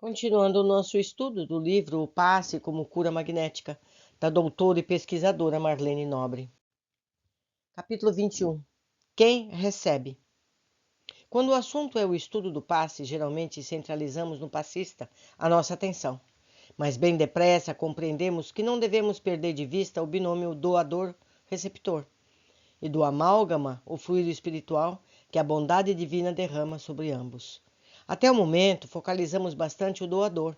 Continuando o nosso estudo do livro O Passe como Cura Magnética, da doutora e pesquisadora Marlene Nobre. Capítulo 21. Quem recebe? Quando o assunto é o estudo do passe, geralmente centralizamos no passista a nossa atenção. Mas bem depressa compreendemos que não devemos perder de vista o binômio doador-receptor e do amálgama, o fluido espiritual que a bondade divina derrama sobre ambos. Até o momento, focalizamos bastante o doador,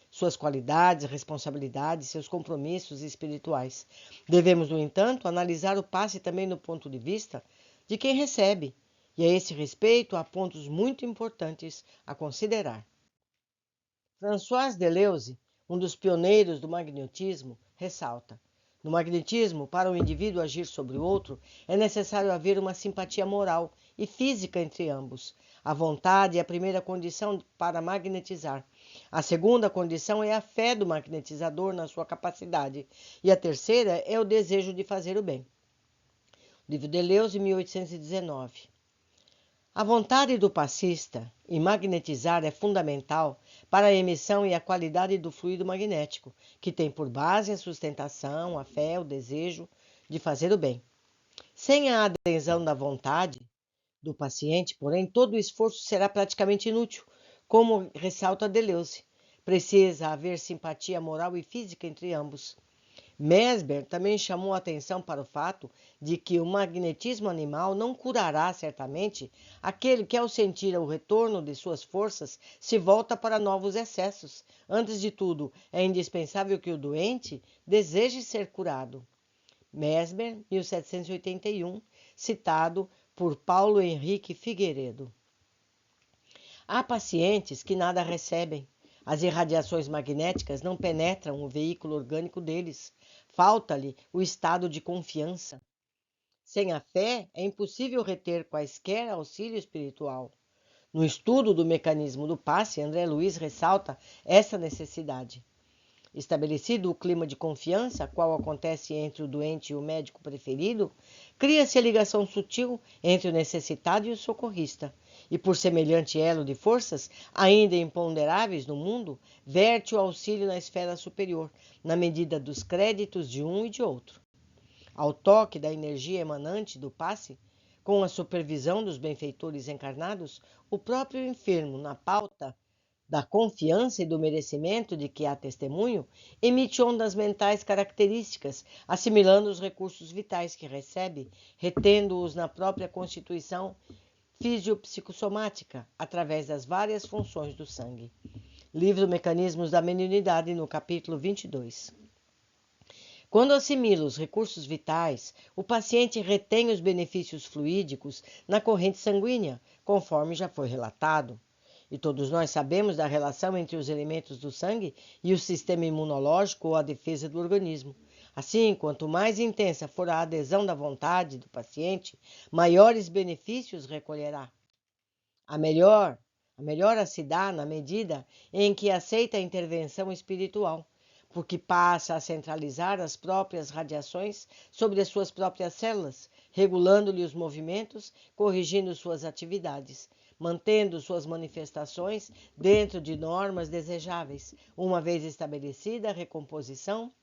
suas qualidades, responsabilidades, seus compromissos espirituais. Devemos, no entanto, analisar o passe também do ponto de vista de quem recebe, e a esse respeito há pontos muito importantes a considerar. François Deleuze, um dos pioneiros do magnetismo, ressalta: no magnetismo, para o indivíduo agir sobre o outro, é necessário haver uma simpatia moral e física entre ambos. A vontade é a primeira condição para magnetizar. A segunda condição é a fé do magnetizador na sua capacidade. E a terceira é o desejo de fazer o bem. Livro de Deleuze, 1819. A vontade do passista em magnetizar é fundamental para a emissão e a qualidade do fluido magnético, que tem por base a sustentação, a fé, o desejo de fazer o bem. Sem a adesão da vontade do paciente, porém, todo o esforço será praticamente inútil, como ressalta Deleuze. Precisa haver simpatia moral e física entre ambos. Mesmer também chamou a atenção para o fato de que o magnetismo animal não curará certamente aquele que, ao sentir o retorno de suas forças, se volta para novos excessos. Antes de tudo, é indispensável que o doente deseje ser curado. Mesmer, 1781, citado por Paulo Henrique Figueiredo. Há pacientes que nada recebem. As irradiações magnéticas não penetram o veículo orgânico deles. Falta-lhe o estado de confiança. Sem a fé, é impossível reter quaisquer auxílio espiritual. No estudo do mecanismo do passe, André Luiz ressalta essa necessidade. Estabelecido o clima de confiança, qual acontece entre o doente e o médico preferido, cria-se a ligação sutil entre o necessitado e o socorrista, e por semelhante elo de forças, ainda imponderáveis no mundo, verte o auxílio na esfera superior, na medida dos créditos de um e de outro. Ao toque da energia emanante do passe, com a supervisão dos benfeitores encarnados, o próprio enfermo, na pauta da confiança e do merecimento de que há testemunho, emite ondas mentais características, assimilando os recursos vitais que recebe, retendo-os na própria constituição fisiopsicossomática, através das várias funções do sangue. Livro Mecanismos da Mediunidade, no capítulo 22. Quando assimila os recursos vitais, o paciente retém os benefícios fluídicos na corrente sanguínea, conforme já foi relatado. E todos nós sabemos da relação entre os elementos do sangue e o sistema imunológico ou a defesa do organismo. Assim, quanto mais intensa for a adesão da vontade do paciente, maiores benefícios recolherá. A melhora se dá na medida em que aceita a intervenção espiritual, porque passa a centralizar as próprias radiações sobre as suas próprias células, regulando-lhe os movimentos, corrigindo suas atividades, mantendo suas manifestações dentro de normas desejáveis. Uma vez estabelecida a recomposição,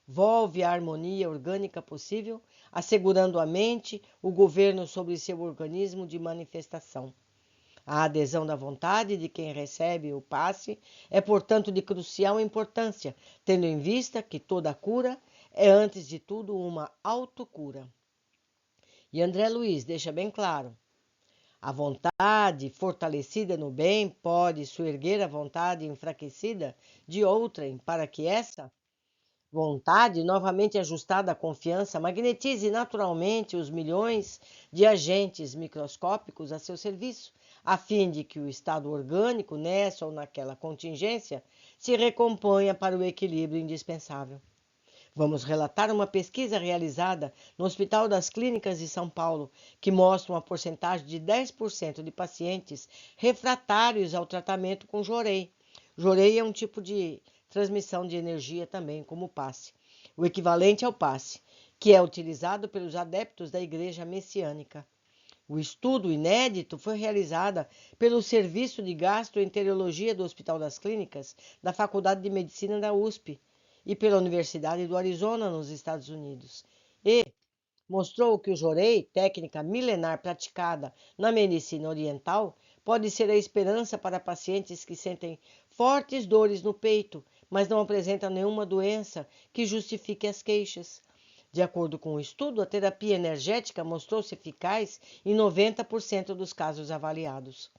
volve a harmonia orgânica possível, assegurando à mente o governo sobre seu organismo de manifestação. A adesão da vontade de quem recebe o passe é, portanto, de crucial importância, tendo em vista que toda cura é, antes de tudo, uma autocura. E André Luiz deixa bem claro: a vontade fortalecida no bem pode soerguer a vontade enfraquecida de outrem, para que essa vontade, novamente ajustada à confiança, magnetize naturalmente os milhões de agentes microscópicos a seu serviço, a fim de que o estado orgânico, nessa ou naquela contingência, se recomponha para o equilíbrio indispensável. Vamos relatar uma pesquisa realizada no Hospital das Clínicas de São Paulo, que mostra uma porcentagem de 10% de pacientes refratários ao tratamento com jorei. Jorei é um tipo de transmissão de energia também, como o passe, o equivalente ao passe, que é utilizado pelos adeptos da Igreja Messiânica. O estudo inédito foi realizado pelo Serviço de Gastroenterologia do Hospital das Clínicas da Faculdade de Medicina da USP e pela Universidade do Arizona, nos Estados Unidos, e mostrou que o jorei, técnica milenar praticada na medicina oriental, pode ser a esperança para pacientes que sentem fortes dores no peito, mas não apresentam nenhuma doença que justifique as queixas. De acordo com o estudo, a terapia energética mostrou-se eficaz em 90% dos casos avaliados.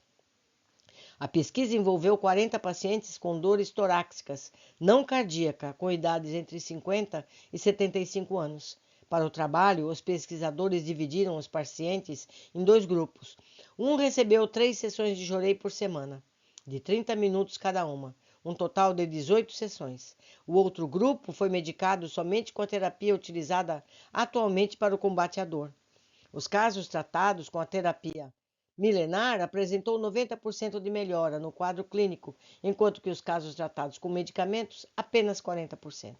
A pesquisa envolveu 40 pacientes com dores torácicas, não cardíaca, com idades entre 50 e 75 anos. Para o trabalho, os pesquisadores dividiram os pacientes em dois grupos. Um recebeu 3 sessões de jorei por semana, de 30 minutos cada uma, um total de 18 sessões. O outro grupo foi medicado somente com a terapia utilizada atualmente para o combate à dor. Os casos tratados com a terapia milenar apresentou 90% de melhora no quadro clínico, enquanto que os casos tratados com medicamentos, apenas 40%.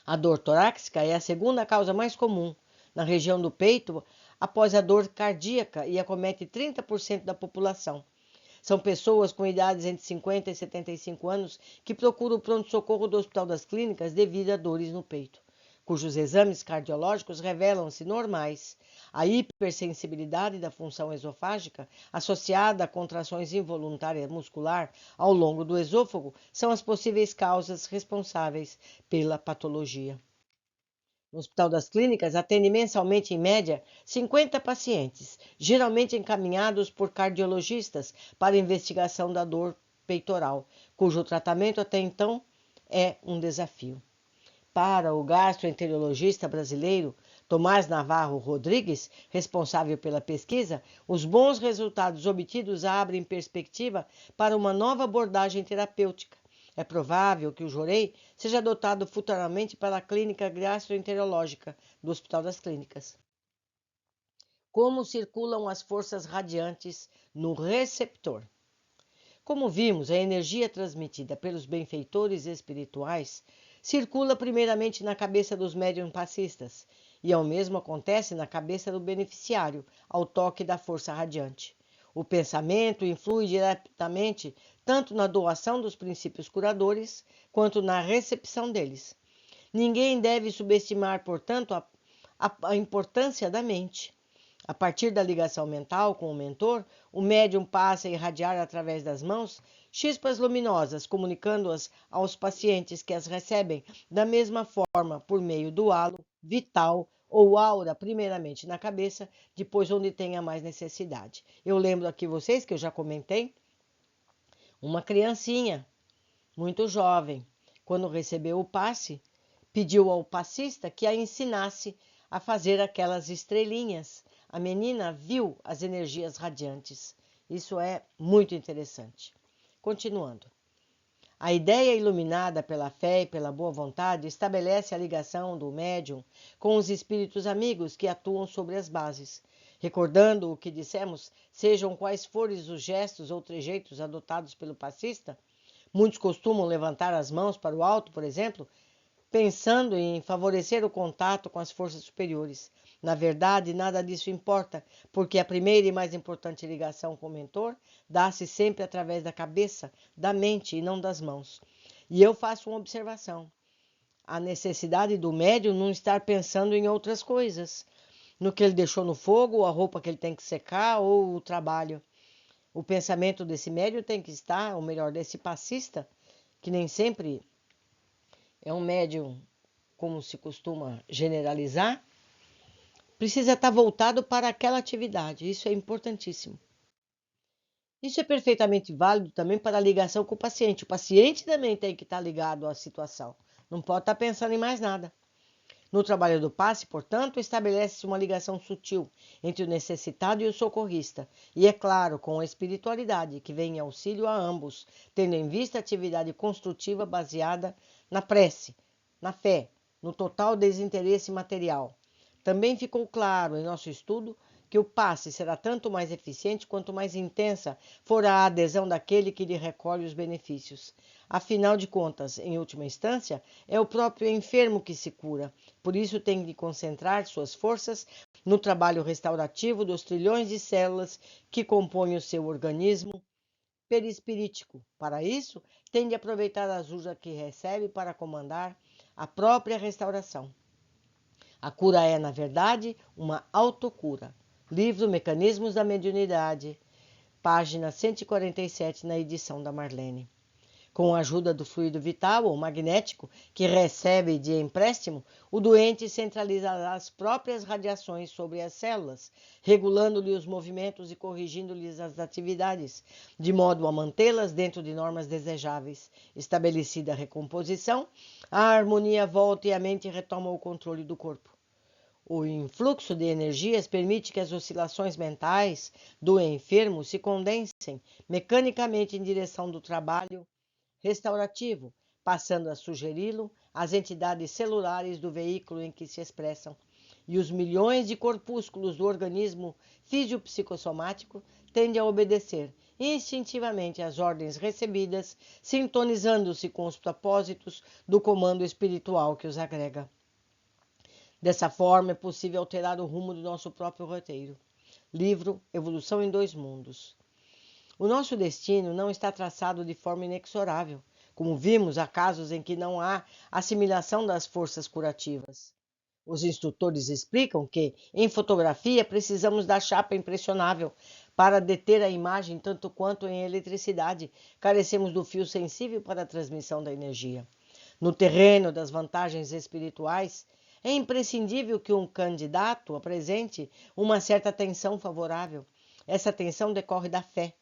A dor torácica é a segunda causa mais comum na região do peito após a dor cardíaca e acomete 30% da população. São pessoas com idades entre 50 e 75 anos que procuram o pronto-socorro do Hospital das Clínicas devido a dores no peito, cujos exames cardiológicos revelam-se normais. A hipersensibilidade da função esofágica, associada a contrações involuntárias muscular ao longo do esôfago, são as possíveis causas responsáveis pela patologia. No Hospital das Clínicas, atende mensalmente, em média, 50 pacientes, geralmente encaminhados por cardiologistas para investigação da dor peitoral, cujo tratamento até então é um desafio. Para o gastroenterologista brasileiro Tomás Navarro Rodrigues, responsável pela pesquisa, os bons resultados obtidos abrem perspectiva para uma nova abordagem terapêutica. É provável que o jorei seja adotado futuramente pela clínica gastroenterológica do Hospital das Clínicas. Como circulam as forças radiantes no receptor? Como vimos, a energia transmitida pelos benfeitores espirituais circula primeiramente na cabeça dos médiuns passistas, e ao mesmo acontece na cabeça do beneficiário, ao toque da força radiante. O pensamento influi diretamente tanto na doação dos princípios curadores, quanto na recepção deles. Ninguém deve subestimar, portanto, a importância da mente. A partir da ligação mental com o mentor, o médium passa a irradiar através das mãos chispas luminosas, comunicando-as aos pacientes que as recebem da mesma forma por meio do halo vital ou aura, primeiramente na cabeça, depois onde tenha mais necessidade. Eu lembro aqui vocês que eu já comentei, uma criancinha muito jovem, quando recebeu o passe, pediu ao passista que a ensinasse a fazer aquelas estrelinhas. A menina viu as energias radiantes. Isso é muito interessante. Continuando. A ideia iluminada pela fé e pela boa vontade estabelece a ligação do médium com os espíritos amigos que atuam sobre as bases. Recordando o que dissemos, sejam quais forem os gestos ou trejeitos adotados pelo passista, muitos costumam levantar as mãos para o alto, por exemplo, pensando em favorecer o contato com as forças superiores. Na verdade, nada disso importa, porque a primeira e mais importante ligação com o mentor dá-se sempre através da cabeça, da mente e não das mãos. E eu faço uma observação: a necessidade do médium não estar pensando em outras coisas, no que ele deixou no fogo, a roupa que ele tem que secar ou o trabalho. O pensamento desse médium tem que estar, ou melhor, desse passista, que nem sempre é um médium, como se costuma generalizar, precisa estar voltado para aquela atividade. Isso é importantíssimo. Isso é perfeitamente válido também para a ligação com o paciente. O paciente também tem que estar ligado à situação. Não pode estar pensando em mais nada. No trabalho do passe, portanto, estabelece-se uma ligação sutil entre o necessitado e o socorrista, e é claro, com a espiritualidade, que vem em auxílio a ambos, tendo em vista a atividade construtiva baseada na prece, na fé, no total desinteresse material. Também ficou claro em nosso estudo que o passe será tanto mais eficiente quanto mais intensa for a adesão daquele que lhe recolhe os benefícios. Afinal de contas, em última instância, é o próprio enfermo que se cura. Por isso tem de concentrar suas forças no trabalho restaurativo dos trilhões de células que compõem o seu organismo perispirítico. Para isso, tem de aproveitar a ajuda que recebe para comandar a própria restauração. A cura é, na verdade, uma autocura. Livro Mecanismos da Mediunidade, página 147, na edição da Marlene. Com a ajuda do fluido vital ou magnético que recebe de empréstimo, o doente centralizará as próprias radiações sobre as células, regulando-lhe os movimentos e corrigindo-lhes as atividades, de modo a mantê-las dentro de normas desejáveis. Estabelecida a recomposição, a harmonia volta e a mente retoma o controle do corpo. O influxo de energias permite que as oscilações mentais do enfermo se condensem mecanicamente em direção do trabalho restaurativo, passando a sugeri-lo às entidades celulares do veículo em que se expressam, e os milhões de corpúsculos do organismo fisiopsicossomático tendem a obedecer instintivamente às ordens recebidas, sintonizando-se com os propósitos do comando espiritual que os agrega. Dessa forma, é possível alterar o rumo do nosso próprio roteiro. Livro Evolução em 2 Mundos. O nosso destino não está traçado de forma inexorável. Como vimos, há casos em que não há assimilação das forças curativas. Os instrutores explicam que, em fotografia, precisamos da chapa impressionável para deter a imagem, tanto quanto em eletricidade, carecemos do fio sensível para a transmissão da energia. No terreno das vantagens espirituais, é imprescindível que um candidato apresente uma certa tensão favorável. Essa tensão decorre da fé.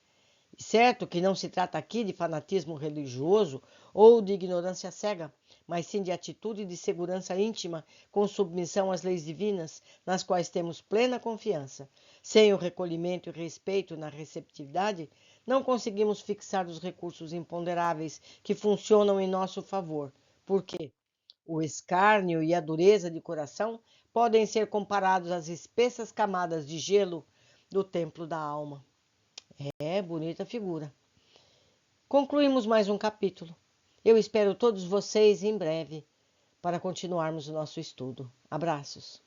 Certo que não se trata aqui de fanatismo religioso ou de ignorância cega, mas sim de atitude de segurança íntima com submissão às leis divinas, nas quais temos plena confiança. Sem o recolhimento e respeito na receptividade, não conseguimos fixar os recursos imponderáveis que funcionam em nosso favor, porque o escárnio e a dureza de coração podem ser comparados às espessas camadas de gelo do templo da alma. É, bonita figura. Concluímos mais um capítulo. Eu espero todos vocês em breve para continuarmos o nosso estudo. Abraços.